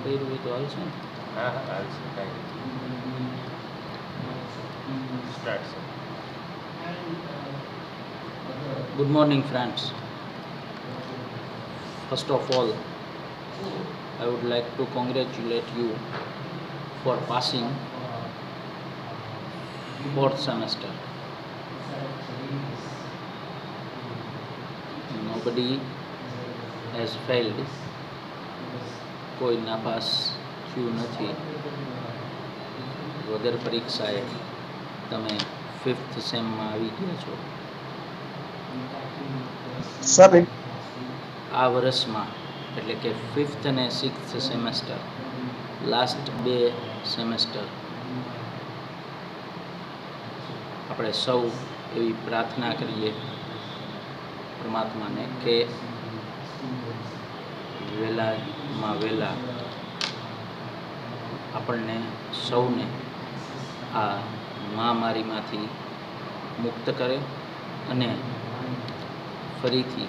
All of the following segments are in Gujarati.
કર્યું હોય તો હાલશે ને? હા હા હાલશે, કાંઈ સ્ટાર્ટ છે. Good morning, friends. First of all, I would like to congratulate you for passing fourth semester. Nobody has failed. કોઈ નાપાસ થયું નથી. વગર પરીક્ષાએ તમે 5th સેમમાં આવી ગયા છો. આ વર્ષમાં એટલે કે 5th અને 6th સેમેસ્ટર, લાસ્ટ 2 સેમેસ્ટર આપણે સૌ એવી પ્રાર્થના કરીએ પરમાત્માને કે વહેલામાં વહેલા આપણને સૌને આ મહામારીમાંથી મુક્ત કરે અને ફરીથી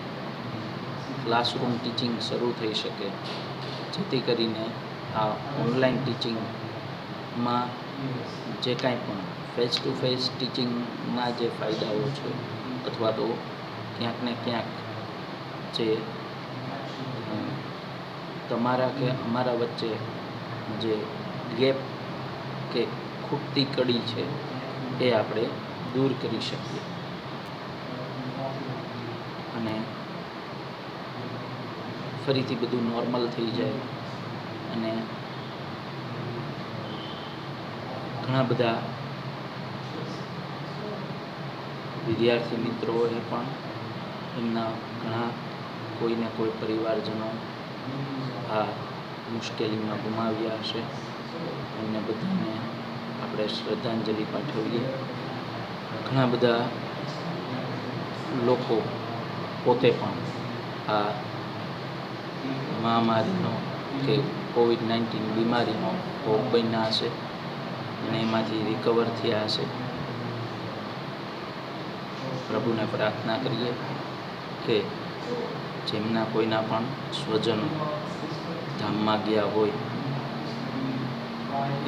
ક્લાસરૂમ ટીચિંગ શરૂ થઈ શકે, જેથી કરીને આ ઓનલાઈન ટીચિંગમાં જે કાંઈ પણ ફેસ ટુ ફેસ ટીચિંગના જે ફાયદાઓ છે અથવા તો ક્યાંક ને ક્યાંક જે તમારા કે અમારા વચ્ચે જે ગેપ કે ખૂટતી કડી છે એ આપણે દૂર કરી શકીએ અને ફરીથી બધું નોર્મલ થઈ જાય. અને ઘણા બધા વિદ્યાર્થી મિત્રોએ પણ એમના ઘણા કોઈને કોઈ પરિવારજનો આ મુશ્કેલીમાં ગુમાવ્યા હશે. એમને બધાને આપણે શ્રદ્ધાંજલિ પાઠવીએ. ઘણા બધા લોકો પોતે પણ આ મહામારીનો કે COVID-19 બીમારીનો ભોગ બન્યા હશે અને એમાંથી રિકવર થયા હશે. પ્રભુને પ્રાર્થના કરીએ કે જેમના કોઈના પણ સ્વજનો ધામમાં ગયા હોય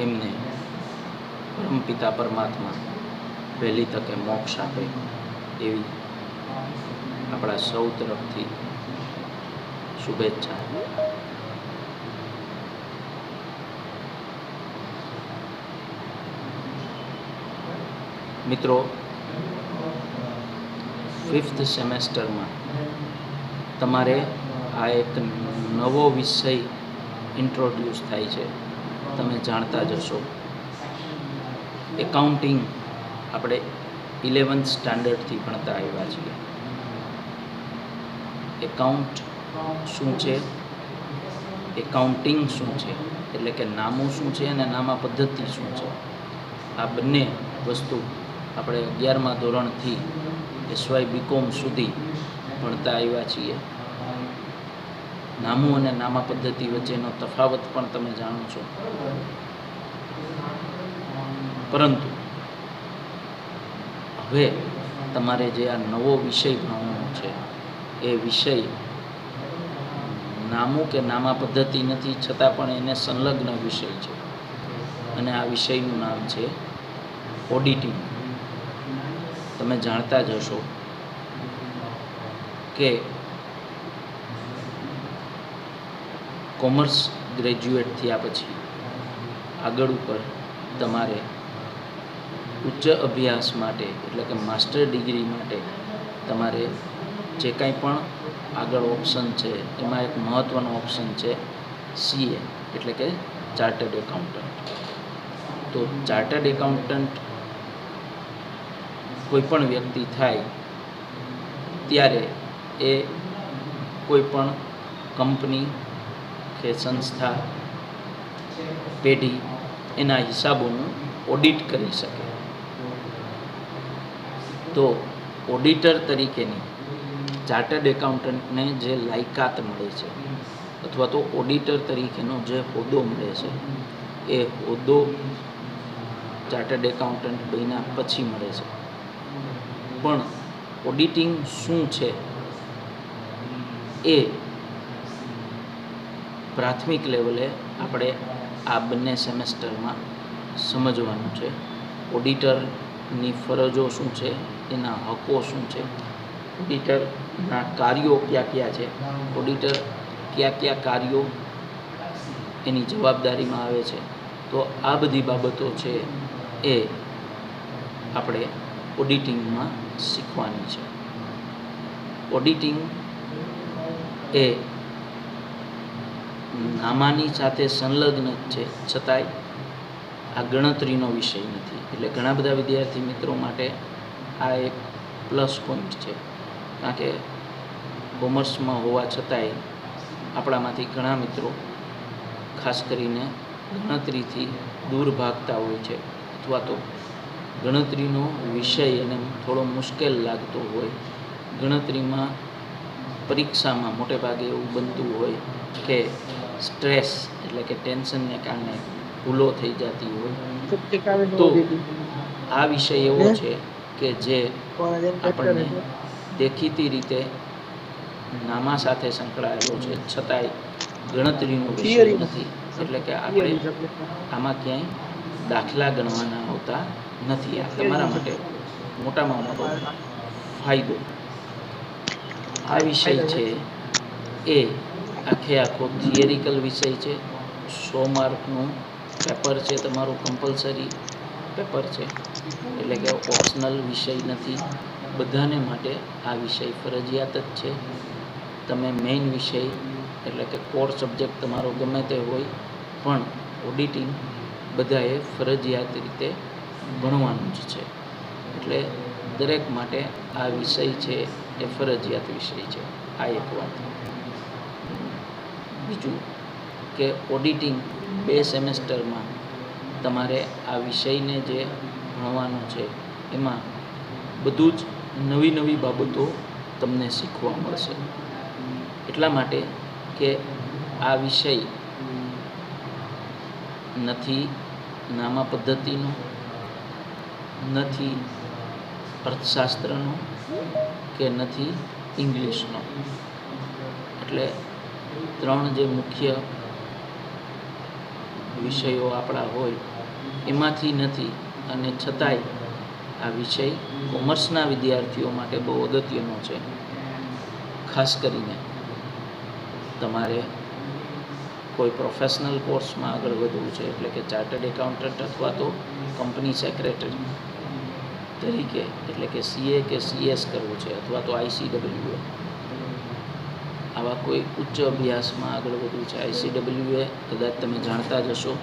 એમને પરમપિતા પરમાત્મા વહેલી તકે મોક્ષ આપે એવી આપણા સૌ તરફથી શુભેચ્છા. મિત્રો, 5th સેમેસ્ટરમાં તમારે આ એક નવો વિષય ઇન્ટ્રોડ્યુસ થાય છે. તમે જાણતા જ હશો, એકાઉન્ટિંગ આપણે 11th સ્ટાન્ડર્ડથી ભણતા આવ્યા છીએ. એકાઉન્ટ શું છે, એકાઉન્ટિંગ શું છે, એટલે કે નામું શું છે અને નામા પદ્ધતિ શું છે, આ બંને વસ્તુ આપણે 11મા ધોરણથી SY BCom સુધી ભણતા આવ્યા છીએ. નામું અને નામા પદ્ધતિ વચ્ચેનો તફાવત પણ તમે જાણો છો. પરંતુ હવે તમારે જે આ નવો વિષય ભણવાનો છે એ વિષય નામું કે નામા પદ્ધતિ નથી, છતાં પણ એને સંલગ્ન વિષય છે અને આ વિષયનું નામ છે ઓડિટિંગ. તમે જાણતા જ હશો કે કોમર્સ ગ્રેજ્યુએટ થયા પછી આગળ ઉપર તમારે ઉચ્ચ અભ્યાસ માટે એટલે કે માસ્ટર ડિગ્રી માટે તમારે જે કાંઈ પણ આગળ ઓપ્શન છે એમાં એક મહત્ત્વનો ઓપ્શન છે CA એટલે કે ચાર્ટર્ડ એકાઉન્ટન્ટ. તો ચાર્ટર્ડ એકાઉન્ટન્ટ કોઈ પણ વ્યક્તિ થાય ત્યારે એ કોઈ પણ કંપની કે સંસ્થા પેઢી એના હિસાબોનું ઓડિટ કરી શકે. તો ઓડિટર તરીકેની ચાર્ટર્ડ એકાઉન્ટન્ટને જે લાયકાત મળે છે અથવા તો ઓડિટર તરીકેનો જે હોદ્દો મળે છે એ હોદ્દો ચાર્ટર્ડ એકાઉન્ટન્ટ બન્યા પછી મળે છે. પણ ઓડિટિંગ શું છે એ પ્રાથમિક લેવલે આપણે આ બંને સેમેસ્ટરમાં સમજવાનું છે. ઓડિટરની ફરજો શું છે, એના હકો શું છે, ઓડિટરના કાર્યો કયા કયા છે, ઓડિટર કયા કયા કાર્યો એની જવાબદારીમાં આવે છે. તો આ બધી બાબતો છે એ આપણે ઓડિટિંગમાં શીખવાની છે. ઓડિટિંગ એ નામાની સાથે સંલગ્ન જ છે, છતાંય આ ગણતરીનો વિષય નથી. એટલે ઘણા બધા વિદ્યાર્થી મિત્રો માટે આ એક પ્લસ પોઈન્ટ છે, કારણ કે કોમર્સમાં હોવા છતાંય આપણામાંથી ઘણા મિત્રો ખાસ કરીને ગણતરીથી દૂર ભાગતા હોય છે, અથવા તો ગણતરીનો વિષય એને થોડો મુશ્કેલ લાગતો હોય. ગણતરીમાં પરીક્ષામાં મોટે ભાગે એવું બનતું હોય કે સ્ટ્રેસ એટલે કે ટેન્શનને કારણે ભૂલો થઈ જતી હોય. તો આ વિષય એવો છે કે જે આપણને દેખીતી રીતે નામા સાથે સંકળાયેલો છે, છતાંય ગણતરીનો વિષય નથી. એટલે કે આપણે આમાં ક્યાંય દાખલા ગણવાના હોતા નથી. આ તમારા માટે મોટામાં મોટો ફાયદો. આ વિષય છે એ આખો થિયરિકલ વિષય છે. 100 માર્કનું પેપર છે, તમારું કમ્પલસરી પેપર છે, એટલે કે ઓપ્શનલ વિષય નથી. બધાને માટે આ વિષય ફરજિયાત જ છે. તમે મેઇન વિષય એટલે કે કોર સબ્જેક્ટ તમારો ગમે તે હોય, પણ ઓડિટિંગ બધાએ ફરજિયાત રીતે ભણવાનું જ છે. એટલે દરેક માટે આ વિષય છે એ ફરજિયાત વિષય છે. આ એક વાત. બીજું કે ઓડિટિંગ 2 સેમેસ્ટરમાં તમારે આ વિષયને જે ભણવાનો છે એમાં બધું જ નવી નવી બાબતો તમને શીખવા મળશે. એટલા માટે કે આ વિષય નથી નામા પદ્ધતિનો, નથી અર્થશાસ્ત્રનો, કે નથી ઇંગ્લિશનો. એટલે 3 જે મુખ્ય વિષયો આપણા હોય એમાંથી નથી. અને છતાંય આ વિષય કોમર્સના વિદ્યાર્થીઓ માટે બહુ અગત્યનો છે. ખાસ કરીને તમારે કોઈ પ્રોફેશનલ કોર્સમાં આગળ વધવું છે, એટલે કે ચાર્ટર્ડ એકાઉન્ટન્ટ અથવા તો કંપની સેક્રેટરી તરીકે, એટલે કે CA કે CS કરવું છે, અથવા તો ICWA આવા કોઈ ઉચ્ચ અભ્યાસમાં આગળ વધવું છે. ICWA કદાચ તમે જાણતા જ હશો,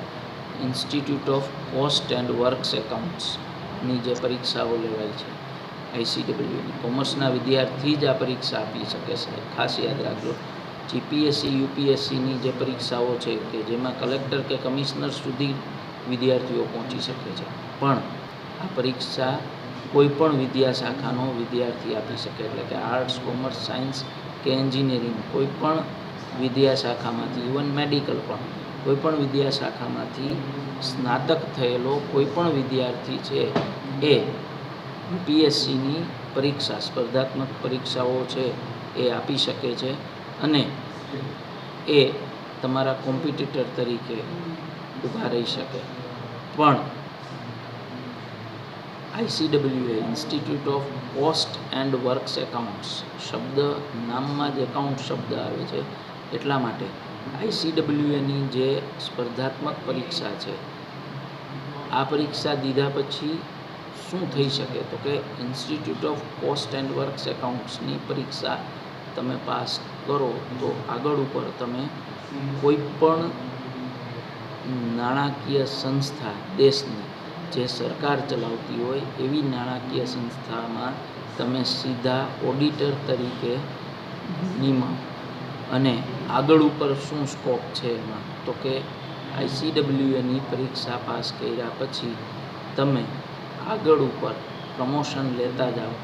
institute of cost and works એકાઉન્ટ્સની જે પરીક્ષાઓ લેવાય છે ICWAની, કોમર્સના વિદ્યાર્થી જ આ પરીક્ષા આપી શકે છે. ખાસ યાદ રાખજો. GPSC UPSCની જે પરીક્ષાઓ છે કે જેમાં કલેક્ટર કે કમિશનર સુધી વિદ્યાર્થીઓ પહોંચી શકે છે, પણ આ પરીક્ષા કોઈ પણ વિદ્યા શાખાનો વિદ્યાર્થી આપી શકે. એટલે કે આર્ટ્સ, કોમર્સ, સાયન્સ કે એન્જિનિયરિંગ કોઈ પણ વિદ્યા શાખામાંથી, ઇવન મેડિકલ પણ કોઈ પણ વિદ્યા શાખામાંથી સ્નાતક થયેલો કોઈ પણ વિદ્યાર્થી છે એ UPSCની પરીક્ષા, સ્પર્ધાત્મક પરીક્ષાઓ છે એ આપી શકે છે, અને એ તમારા કોમ્પિટિટર તરીકે ઊભા રહી શકે. પણ ICWA institute of cost and works accounts શબ્દ, નામમાં જ એકાઉન્ટ શબ્દ આવે છે, એટલા માટે ICWAની જે સ્પર્ધાત્મક પરીક્ષા છે, આ પરીક્ષા દીધા પછી શું થઈ શકે, તો કે institute of cost and works એકાઉન્ટ્સની પરીક્ષા તમે પાસ કરો તો આગળ ઉપર તમે કોઈ પણ નાણાકીય સંસ્થા દેશની જે સરકાર ચલાવતી હોય એવી નાણાકીય સંસ્થામાં તમે સીધા ઓડિટર તરીકે નિમા. અને આગળ ઉપર શું સ્કોપ છે એમાં, તો કે ICWAની પરીક્ષા પાસ કર્યા પછી તમે આગળ ઉપર પ્રમોશન લેતા જાઓ,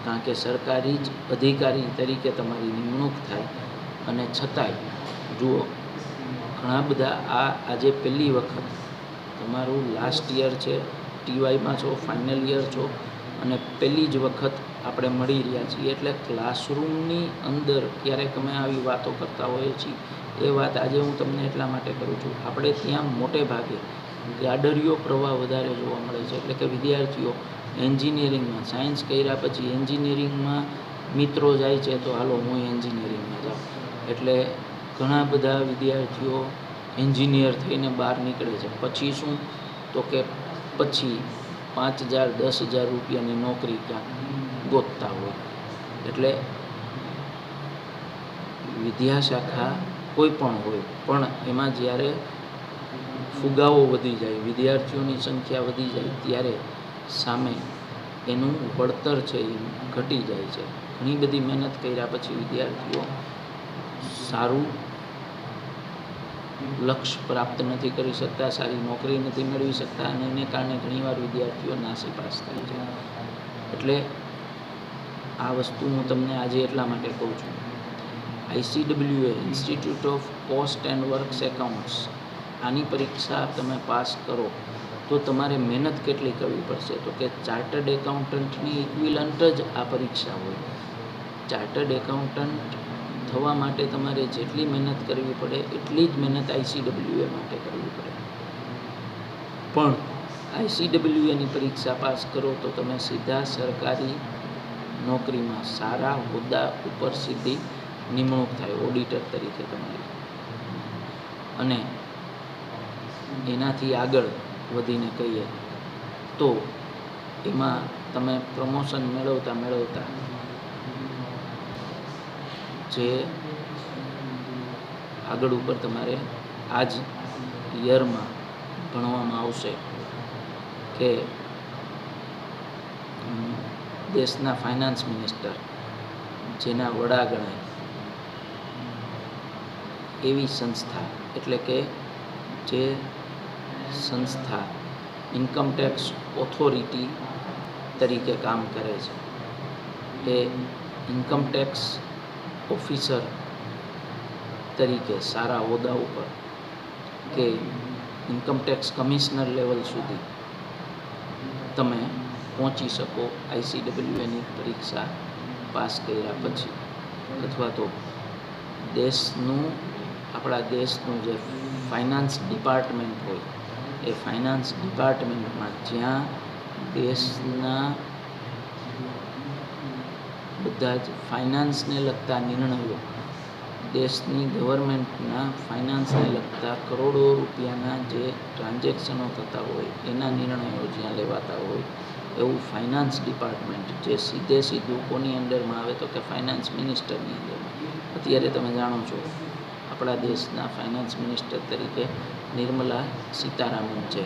કારણ કે સરકારી જ અધિકારી તરીકે તમારી નિમણૂક થાય. અને છતાંય જુઓ, ઘણા બધા આજે પહેલી વખત તમારું લાસ્ટ યર છે, TYમાં છો, ફાઇનલ યર છો, અને પહેલી જ વખત આપણે મળી રહ્યા છીએ. એટલે ક્લાસરૂમની અંદર ક્યારેક અમે આવી વાતો કરતા હોઈએ છીએ, એ વાત આજે હું તમને એટલા માટે કરું છું. આપણે ત્યાં મોટે ભાગે ગાડરિયો પ્રવાહ વધારે જોવા મળે છે. એટલે કે વિદ્યાર્થીઓ એન્જિનિયરિંગમાં સાયન્સ કર્યા પછી એન્જિનિયરિંગમાં મિત્રો જાય છે તો હાલો હું એન્જિનિયરિંગમાં જાઉં. એટલે ઘણા બધા વિદ્યાર્થીઓ એન્જિનિયર થઈને બહાર નીકળે છે. પછી શું તો કે પછી 5,000 10,000 રૂપિયાની નોકરી ક્યાંક ગોતતા હોય. એટલે વિદ્યાશાખા કોઈ પણ હોય પણ એમાં જ્યારે ફુગાવો વધી જાય, વિદ્યાર્થીઓની સંખ્યા વધી જાય ત્યારે સામે એનું વળતર છે એ ઘટી જાય છે. ઘણી બધી મહેનત કર્યા પછી વિદ્યાર્થીઓ સારું લક્ષ્ય પ્રાપ્ત નથી કરી શકતા, સારી નોકરી નથી મેળવી શકતા અને એને કારણે ઘણીવાર વિદ્યાર્થીઓ નાસીપાસ થાય છે. એટલે આ વસ્તુ હું તમને આજે એટલા માટે કહું છું. ICWA institute of cost and works accounts, આની પરીક્ષા તમે પાસ કરો તો તમારે મહેનત કેટલી કરવી પડશે તો કે ચાર્ટર્ડ એકાઉન્ટન્ટની ઇક્વિલન્ટ જ આ પરીક્ષા હોય. ચાર્ટર્ડ એકાઉન્ટન્ટ થવા માટે તમારે જેટલી મહેનત કરવી પડે એટલી જ મહેનત ICWA માટે કરવી પડે. પણ ICWAની પરીક્ષા પાસ કરો તો તમે સીધા સરકારી નોકરીમાં સારા હોદ્દા ઉપર સીધી નિમણૂક થાય ઓડિટર તરીકે તમારી. અને એનાથી આગળ વધીને કહીએ તો એમાં તમે પ્રમોશન મેળવતા જે આગળ ઉપર તમારે આ જ યરમાં ભણવામાં આવશે કે દેશના ફાઇનાન્સ મિનિસ્ટર જેના વડા ગણાય એવી સંસ્થા, એટલે કે જે સંસ્થા ઇન્કમટેક્સ ઓથોરિટી તરીકે કામ કરે છે, એ ઇન્કમટેક્સ ઓફિસર તરીકે સારા હોદ્દા ઉપર કે ઇન્કમટેક્સ કમિશનર લેવલ સુધી તમે પહોંચી શકો ICWAની પરીક્ષા પાસ કર્યા પછી. અથવા તો આપણા દેશનું જે ફાઇનાન્સ ડિપાર્ટમેન્ટ હોય એ ફાઇનાન્સ ડિપાર્ટમેન્ટમાં જ્યાં દેશના બધા જ ફાઇનાન્સને લગતા નિર્ણયો, દેશની ગવર્મેન્ટના ફાઇનાન્સને લગતા કરોડો રૂપિયાના જે ટ્રાન્ઝેક્શનો થતા હોય એના નિર્ણયો જ્યાં લેવાતા હોય એવું ફાઇનાન્સ ડિપાર્ટમેન્ટ જે સીધું કોની અંડરમાં આવે તો કે ફાઇનાન્સ મિનિસ્ટરની અંડરમાં. અત્યારે તમે જાણો છો આપણા દેશના ફાઇનાન્સ મિનિસ્ટર તરીકે નિર્મલા સીતારામન છે.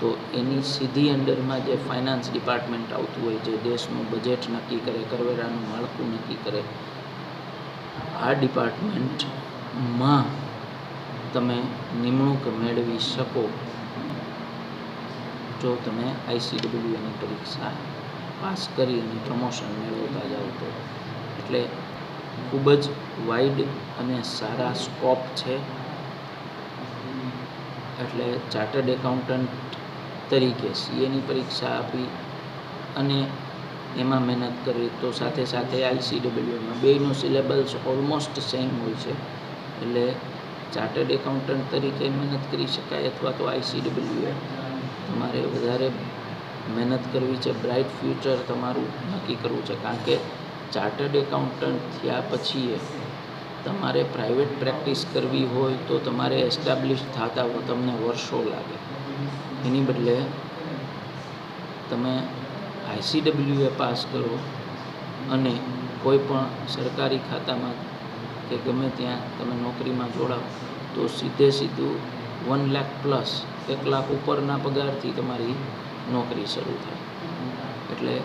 તો એની સીધી અંડરમાં જે ફાઇનાન્સ ડિપાર્ટમેન્ટ આવતું હોય, જે દેશનું બજેટ નક્કી કરે, કરવેરાનું માળખું નક્કી કરે, આ ડિપાર્ટમેન્ટમાં તમે નિમણૂક મેળવી શકો જો તમે ICWAની પરીક્ષા પાસ કરી અને પ્રમોશન મેળવતા જાઓ તો. એટલે ખૂબ જ વાઇડ અને સારા સ્કોપ છે. એટલે ચાર્ટર્ડ એકાઉન્ટન્ટ તરીકે CAની પરીક્ષા આપી અને એમાં મહેનત કરવી તો સાથે સાથે ICWAમાં બેયનું સિલેબસ ઓલમોસ્ટ સેમ હોય છે. એટલે ચાર્ટર્ડ એકાઉન્ટન્ટ તરીકે મહેનત કરી શકાય અથવા તો ICWA તમારે વધારે મહેનત કરવી છે, બ્રાઇટ ફ્યુચર તમારું નક્કી કરવું છે. કારણ કે ચાર્ટર્ડ એકાઉન્ટન્ટ થયા પછી તમારે પ્રાઇવેટ પ્રેક્ટિસ કરવી હોય તો તમારે એસ્ટાબ્લિશ થતા તમને વર્ષો લાગે. એની બદલે તમે ICWA પાસ કરો અને કોઈ પણ સરકારી ખાતામાં કે ગમે ત્યાં તમે નોકરીમાં જોડાઓ તો સીધું 1 લાખ પ્લસ 1 લાખ ઉપરના પગારથી તમારી નોકરી શરૂ થાય. એટલે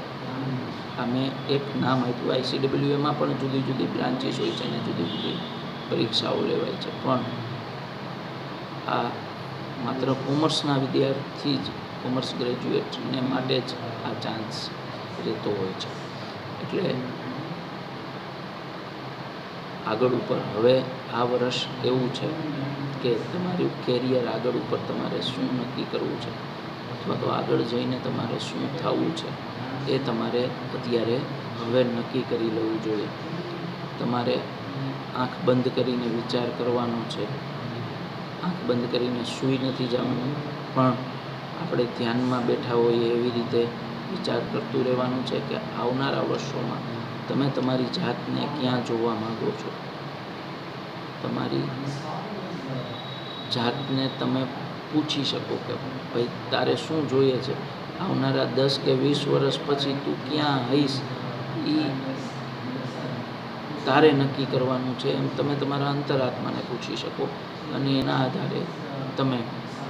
મેં એક નામ આપ્યું. ICWAમાં પણ જુદી જુદી બ્રાન્ચીસ હોય છે અને જુદી જુદી પરીક્ષાઓ લેવાય છે. પણ આ માત્ર કોમર્સના વિદ્યાર્થી જ, કોમર્સ ગ્રેજ્યુએટને માટે જ આ ચાન્સ રહેતો હોય છે. એટલે આગળ ઉપર હવે આ વર્ષ એવું છે કે તમારું કેરિયર આગળ ઉપર તમારે શું નક્કી કરવું છે અથવા તો આગળ જઈને તમારે શું થવું છે એ તમારે અત્યારે હવે નક્કી કરી લેવું જોઈએ. તમારે આંખ બંધ કરીને વિચાર કરવાનો છે. આંખ બંધ કરીને સૂઈ નથી જવાનું, પણ આપણે ધ્યાનમાં બેઠા હોઈએ એવી રીતે વિચાર કરતું રહેવાનું છે કે આવનારા વર્ષોમાં તમે તમારી જાતને ક્યાં જોવા માગો છો. તમારી જાતને તમે પૂછી શકો કે ભાઈ તારે શું જોઈએ છે, આવનારા 10 કે 20 વર્ષ પછી તું ક્યાં હઈશ એ તારે નક્કી કરવાનું છે. એમ તમે તમારા અંતરાત્માને પૂછી શકો અને એના આધારે તમે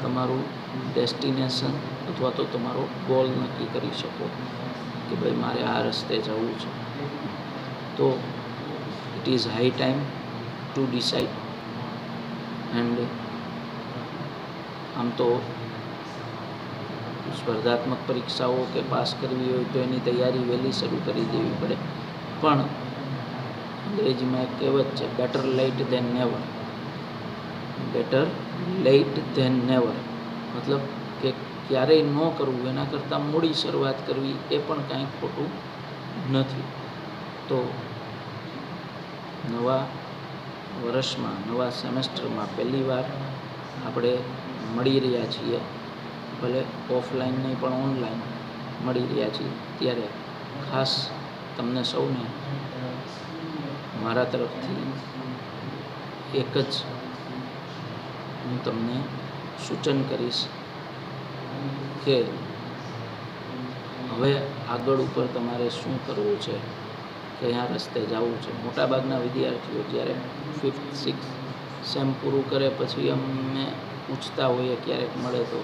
તમારું ડેસ્ટિનેશન અથવા તો તમારો ગોલ નક્કી કરી શકો કે ભાઈ મારે આ રસ્તે જવું છે. તો it is high time to decide. And આમ તો સ્પર્ધાત્મક પરીક્ષાઓ કે પાસ કરવી હોય તો એની તૈયારી વહેલી શરૂ કરી દેવી પડે, પણ અંગ્રેજીમાં એક કહેવત છે, better late than never. Better late than never મતલબ કે ક્યારેય ન કરવું એના કરતાં મોડી શરૂઆત કરવી એ પણ કાંઈ ખોટું નથી. તો નવા વર્ષમાં, નવા સેમેસ્ટરમાં પહેલી વાર આપણે મળી રહ્યા છીએ, ભલે ઓફલાઈન નહીં પણ ઓનલાઈન મળી રહ્યા છીએ, ત્યારે ખાસ તમને સૌને મારા તરફથી એક જ હું તમને સૂચન કરીશ કે હવે આગળ ઉપર તમારે શું કરવું છે, કયા રસ્તે જવું છે. મોટાભાગના વિદ્યાર્થીઓ જ્યારે 5th 6th સેમ પૂરું કરે પછી અમને પૂછતા હોઈએ ક્યારેક મળે તો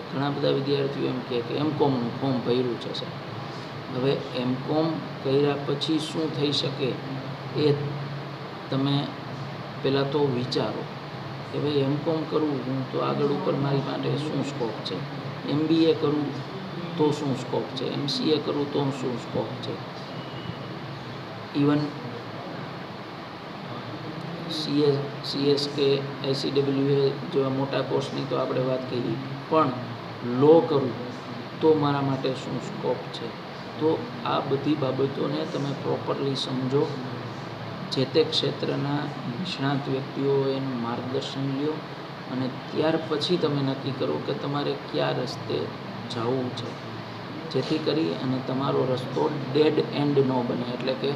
ઘણા બધા વિદ્યાર્થીઓ એમ કહે કે એમકોમનું ફોર્મ ભર્યું છે સર. હવે એમકોમ કર્યા પછી શું થઈ શકે એ તમે પહેલાં તો વિચારો કે ભાઈ એમકોમ કરવું હું તો આગળ ઉપર મારી માટે શું સ્કોપ છે, MBA કરવું તો શું સ્કોપ છે, MCA કરવું તો શું સ્કોપ છે. ઇવન CS કે ICWA જેવા મોટા કોર્સની તો આપણે વાત કરી, પણ લો કરવું તો મારા માટે શું સ્કોપ છે. તો આ બધી બાબતોને તમે પ્રોપરલી સમજો, જે તે ક્ષેત્રના નિષ્ણાત વ્યક્તિઓ એનું માર્ગદર્શન લ્યો અને ત્યાર પછી તમે નક્કી કરો કે તમારે કયા રસ્તે જવું છે, જેથી કરી અને તમારો રસ્તો ડેડ એન્ડ ન બને. એટલે કે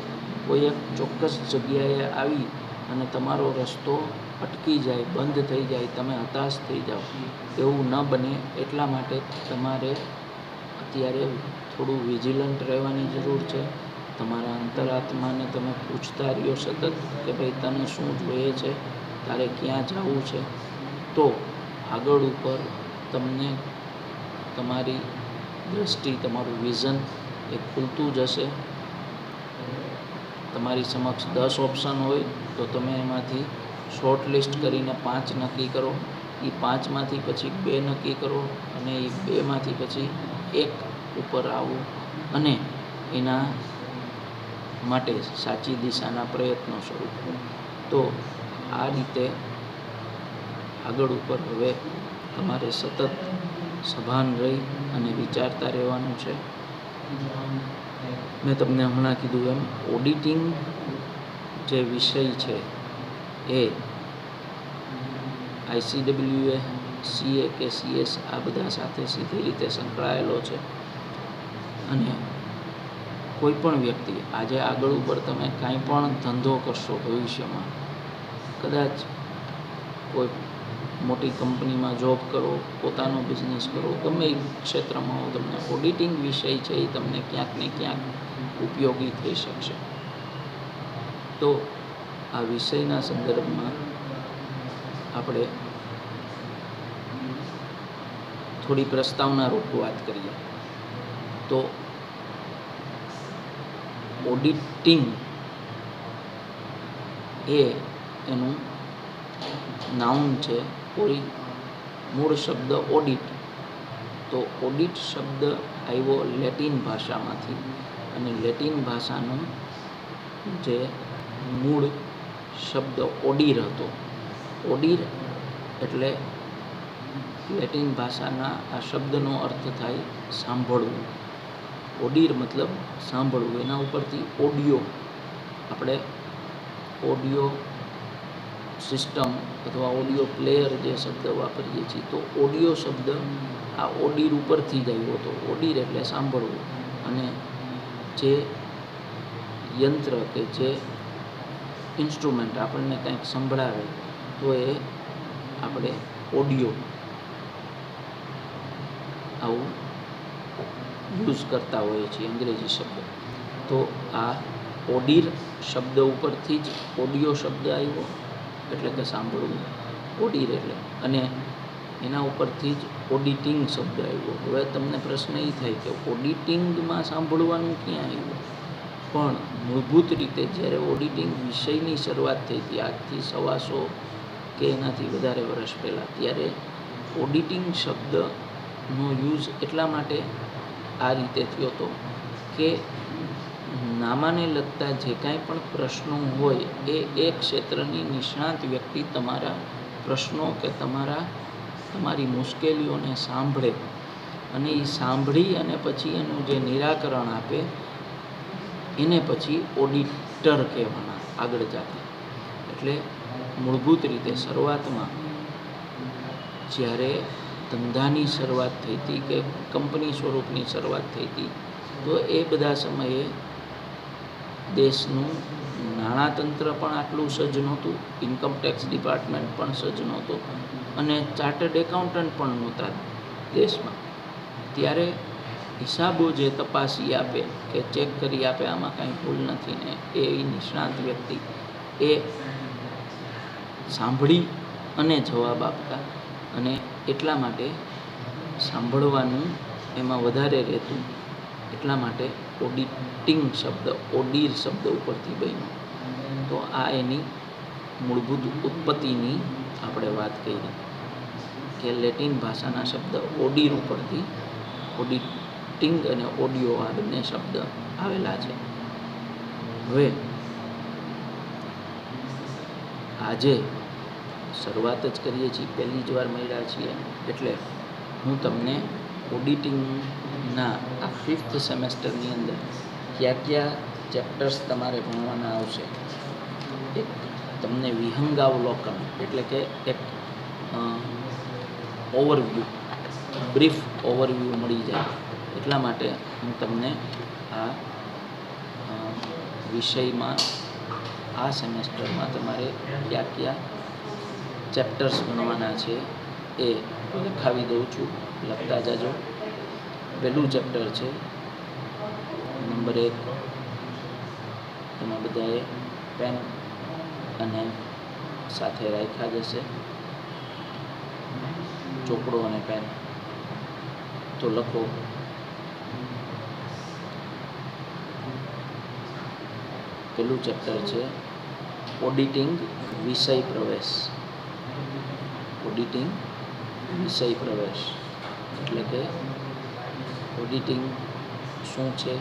કોઈ એક ચોક્કસ જગ્યાએ આવી અને તમારો રસ્તો અટકી જાય, બંધ થઈ જાય, તમે હતાશ થઈ જાઓ, એવું ન બને. એટલા માટે તમારે અત્યારે થોડું વિજિલન્ટ રહેવાની જરૂર છે. તમારા અંતરાત્માને તમે પૂછતા રહ્યો સતત કે ભાઈ તને શું જોઈએ છે, તારે ક્યાં જવું છે. તો આગળ ઉપર તમને તમારી દૃષ્ટિ, તમારું વિઝન એ ખુલતું જશે. તમારી સમક્ષ 10 ઓપ્શન હોય તો તમે એમાંથી શોર્ટ લિસ્ટ કરીને 5 નક્કી કરો. એ 5માંથી પછી 2 નક્કી કરો અને એ 2માંથી પછી 1 ઉપર આવો અને એના માટે સાચી દિશાના પ્રયત્નો શરૂ કરો. તો આ રીતે આગળ ઉપર હવે તમારે સતત સભાન રહી અને વિચારતા રહેવાનું છે. મેં તમને હમણાં કીધું એમ ઓડિટિંગ જે વિષય છે એ ICWA, CA કે CS આ બધા સાથે સીધી રીતે સંકળાયેલો છે. અને કોઈ પણ વ્યક્તિ આજે આગળ ઉપર તમે કાંઈ પણ ધંધો કરશો ભવિષ્યમાં, કદાચ કોઈ મોટી કંપનીમાં જોબ કરો, પોતાનો બિઝનેસ કરો, ગમે એ ક્ષેત્રમાં હો, તમને ઓડિટિંગ વિષય છે એ તમને ક્યાંક ને ક્યાંક ઉપયોગી થઈ શકશે. તો આ વિષયના સંદર્ભમાં આપણે થોડી પ્રસ્તાવના રૂપ વાત કરીએ તો ઓડિટિંગ એ એનું નાઉન છે. કોઈ મૂળ શબ્દ ઓડિટ, તો ઓડિટ શબ્દ આવ્યો લેટિન ભાષામાંથી અને લેટિન ભાષાનો જે મૂળ શબ્દ ઓડિર હતો. ઓડિર એટલે લેટિન ભાષાના આ શબ્દનો અર્થ થાય સાંભળવું. ઓડિર મતલબ સાંભળવું. એના ઉપરથી ઓડિયો, આપણે ઓડિયો સિસ્ટમ અથવા ઓડિયો પ્લેયર જે શબ્દ વાપરીએ છીએ, તો ઓડિયો શબ્દ આ ઓડીર ઉપરથી જ આવ્યો હતો. ઓડીર એટલે સાંભળવું, અને જે યંત્ર કે જે ઇન્સ્ટ્રુમેન્ટ આપણને કંઈક સંભળાવે તો એ આપણે ઓડિયો આવું યુઝ કરતા હોઈએ છીએ, અંગ્રેજી શબ્દ. તો આ ઓડીર શબ્દ ઉપરથી જ ઓડિયો શબ્દ આવ્યો, એટલે કે સાંભળવું, ઓડીર એટલે, અને એના ઉપરથી જ ઓડિટિંગ શબ્દ આવ્યો. હવે તમને પ્રશ્ન એ થાય કે ઓડિટિંગમાં સાંભળવાનું ક્યાં આવ્યું? પણ મૂળભૂત રીતે જ્યારે ઓડિટિંગ વિષયની શરૂઆત થઈ હતી, આજથી 125 કે એનાથી વધારે વર્ષ પહેલાં, ત્યારે ઓડિટિંગ શબ્દનો યુઝ એટલા માટે આ રીતે થયો હતો કે નામાને લગતા જે કાંઈ પણ પ્રશ્નો હોય એ ક્ષેત્રની નિષ્ણાત વ્યક્તિ તમારા પ્રશ્નો કે તમારી મુશ્કેલીઓને સાંભળે, અને એ સાંભળી અને પછી એનું જે નિરાકરણ આપે એને પછી ઓડિટર કહેવાના આગળ જાતે. એટલે મૂળભૂત રીતે શરૂઆતમાં જ્યારે ધંધાની શરૂઆત થઈ હતી કે કંપની સ્વરૂપની શરૂઆત થઈ હતી, તો એ બધા સમયે દેશનું નાણાતંત્ર પણ આટલું સજ્જ નહોતું, ઇન્કમટેક્સ ડિપાર્ટમેન્ટ પણ સજ્જ નહોતું, અને ચાર્ટર્ડ એકાઉન્ટન્ટ પણ નહોતા દેશમાં. ત્યારે હિસાબો જે તપાસી આપે કે ચેક કરી આપે આમાં કાંઈ ભૂલ નથી ને, એ નિષ્ણાત વ્યક્તિ એ સાંભળી અને જવાબ આપતા, અને એટલા માટે સાંભળવાનું એમાં વધારે રહેતું, એટલા માટે ઓડિટિંગ શબ્દ ઓડીર શબ્દ ઉપરથી બન્યો. તો આ એની મૂળભૂત ઉત્પત્તિની આપણે વાત કરી કે લેટિન ભાષાના શબ્દ ઓડીર ઉપરથી ઓડિટિંગ અને ઓડિયો આ બંને શબ્દ આવેલા છે. હવે આજે શરૂઆત જ કરીએ છીએ, પહેલી જ વાર મળ્યા છીએ, એટલે હું તમને ઓડિટિંગના આ 5th સેમેસ્ટરની અંદર કયા કયા ચેપ્ટર્સ તમારે ભણવાના આવશે, એક તમને વિહંગાવલોકન એટલે કે એક ઓવરવ્યૂ, બ્રીફ ઓવરવ્યૂ મળી જાય, એટલા માટે હું તમને આ વિષયમાં આ સેમેસ્ટરમાં તમારે કયા કયા ચેપ્ટર્સ ભણવાના છે એ લખાવી દઉં છું, લખતા જાજો. પહેલું ચેપ્ટર છે નંબર 1. તમે બધાએ પેન અને સાથે રાખ્યા જ હશે, ચોપડો અને પેન, તો લખો. પેલું ચેપ્ટર છે ઓડિટિંગ વિષય પ્રવેશ. ઓડિટિંગ વિષય પ્રવેશ એટલે કે ઓડિટિંગ શું છે,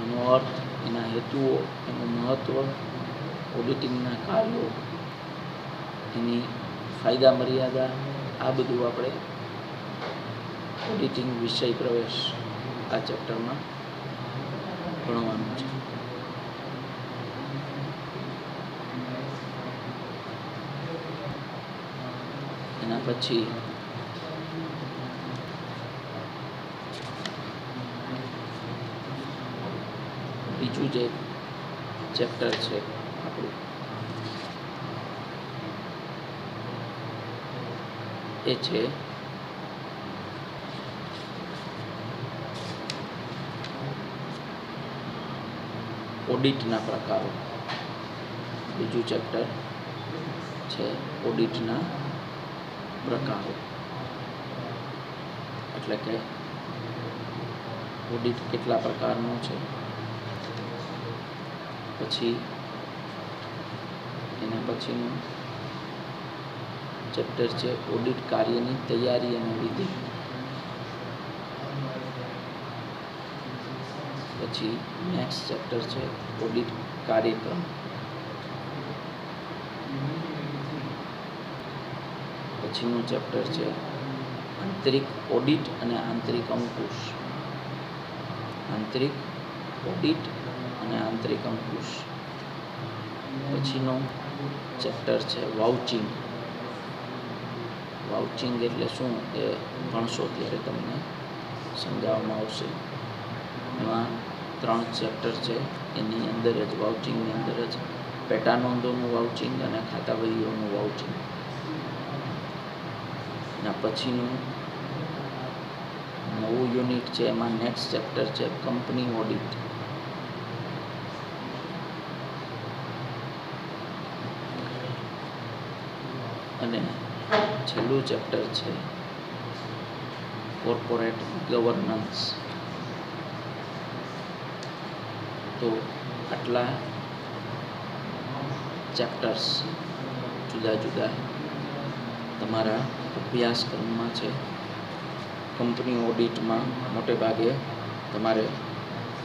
એનો અર્થ, એના હેતુઓ, એનું મહત્ત્વ, ઓડિટિંગના કાર્યો, એની ફાયદા મર્યાદા, આ બધું આપણે ઓડિટિંગ વિષય પ્રવેશ આ ચેપ્ટરમાં ભણવાનું છે. એના પછી બીજું જે ચેપ્ટર છે આપણું એ છે ઓડિટના પ્રકારો. બીજું ચેપ્ટર છે ઓડિટના પ્રકારો, એટલે કે ઓડિટ કેટલા પ્રકારનું છે. પછી એના પછીનું ચેપ્ટર છે ઓડિટ કાર્યની તૈયારી અને વિધિ. પછી નેક્સ્ટ ચેપ્ટર છે ઓડિટ કાર્યક્રમ. પછીનું ચેપ્ટર છે આંતરિક ઓડિટ અને આંતરિક અંકુશ. આંતરિક ઓડિટ અને આંતરિક અંકુશ. પછીનો ચેપ્ટર છે વાઉચિંગ. વાઉચિંગ એટલે શું એ ભણશો ત્યારે તમને સમજાવવામાં આવશે. એમાં 3 ચેપ્ટર છે, એની અંદર જ વાઉચિંગની અંદર જ પેટા નોંધોનું વાઉચિંગ અને ખાતા વહીઓનું વાઉચિંગ. એના પછીનું નવું યુનિટ છે, એમાં નેક્સ્ટ ચેપ્ટર છે કંપની ઓડિટ. અને છેલ્લું ચેપ્ટર છે કોર્પોરેટ ગવર્નન્સ. તો આટલા ચેપ્ટર્સ જુદા જુદા તમારા અભ્યાસક્રમમાં છે. કંપની ઓડિટમાં મોટે ભાગે તમારે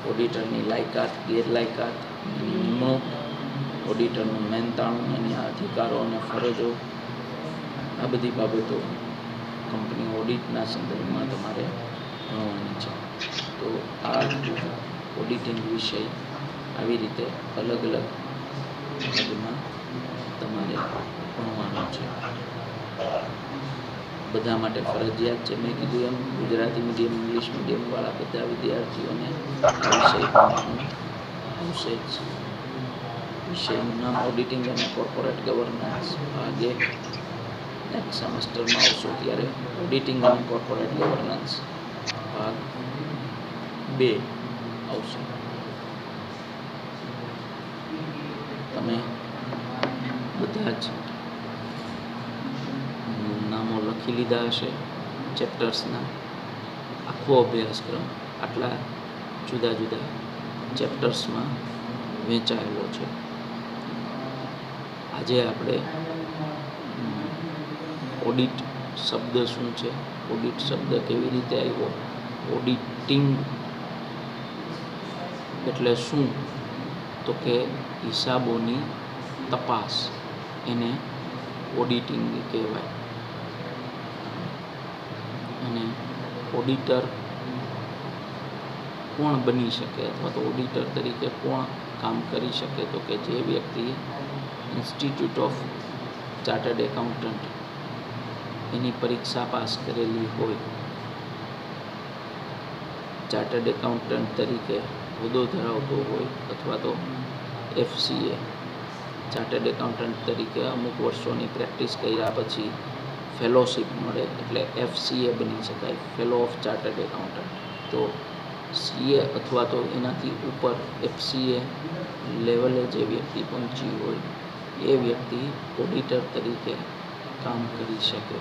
ઓડિટરની લાયકાત, ગેરલાયકાત, એની નિમણૂક, ઓડિટરનું મહેનતાણું, એના અધિકારો અને ફરજો, આ બધી બાબતો કંપની ઓડિટના સંદર્ભમાં તમારે ભણવાની છે. તો આ ઓડિટિંગ વિષય આવી રીતે અલગ અલગ ભાગમાં તમારે ભણવાનો છે. બધા માટે ફરજિયાત છે. મેં કીધું એમ ગુજરાતી મીડિયમ, ઇંગ્લિશ મીડિયમવાળા બધા વિદ્યાર્થીઓને આ વિષય ભણવાનું આવશે જ. વિષયનું નામ ઓડિટિંગ અને કોર્પોરેટ ગવર્નન્સ. ભાગ 1 નેક્સ્ટ સેમેસ્ટરમાં આવશો ત્યારે ઓડિટિંગ અને કોર્પોરેટ ગવર્નન્સ ભાગ 2 આવશે. તમે બધા જ નામો લખી લીધા હશે ચેપ્ટર્સના. આખો અભ્યાસક્રમ આટલા જુદા જુદા ચેપ્ટર્સમાં વહેંચાયેલો છે. આજે આપણે ઓડિટ શબ્દ શું છે, ઓડિટ શબ્દ કેવી રીતે આવ્યો, ઓડિટિંગ એટલે શું, તો કે હિસાબોની તપાસ, એને ઓડિટિંગ કહેવાય. અને ઓડિટર કોણ બની શકે અથવા તો ઓડિટર તરીકે કોણ કામ કરી શકે, તો કે જે વ્યક્તિ ઇન્સ્ટિટ્યૂટ ઓફ ચાર્ટર્ડ એકાઉન્ટન્ટ એની પરીક્ષા પાસ કરેલી હોય, ચાર્ટર્ડ એકાઉન્ટન્ટ તરીકે હોદ્દો ધરાવતો હોય, અથવા તો FCA ચાર્ટર્ડ એકાઉન્ટન્ટ તરીકે અમુક વર્ષોની પ્રેક્ટિસ કર્યા પછી ફેલોશિપ મળે એટલે FCA બની શકાય, ફેલો ઓફ ચાર્ટર્ડ એકાઉન્ટન્ટ. તો CA અથવા તો એનાથી ઉપર FCA લેવલે જે વ્યક્તિ પહોંચી હોય એ વ્યક્તિ ઓડિટર તરીકે કામ કરી શકે.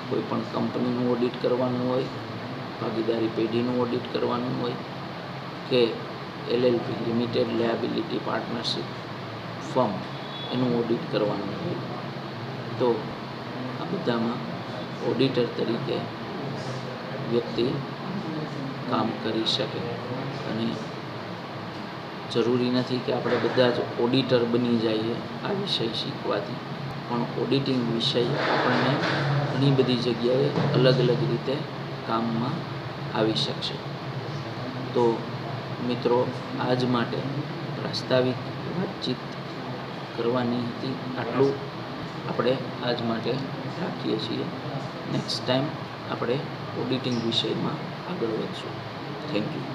કોઈ પણ કંપનીનું ઓડિટ કરવાનું હોય, ભાગીદારી પેઢીનું ઓડિટ કરવાનું હોય, કે LLP limited liability partnership firm એનું ઓડિટ કરવાનું હોય, તો આ બધામાં ઓડિટર તરીકે વ્યક્તિ કામ કરી શકે. અને જરૂરી નથી કે આપણે બધા જ ઓડિટર બની જઈએ આ વિષય શીખવાથી, પણ ઓડિટિંગ વિષય આપણને ઘણી બધી જગ્યાએ અલગ અલગ રીતે કામમાં આવી શકશે. તો મિત્રો, આજ માટે પ્રાસ્તાવિક વાતચીત કરવાની હતી, આટલું આપણે આજ માટે રાખીએ છીએ. નેક્સ્ટ ટાઈમ આપણે ઓડિટિંગ વિષયમાં આગળ વધશું. Thank you.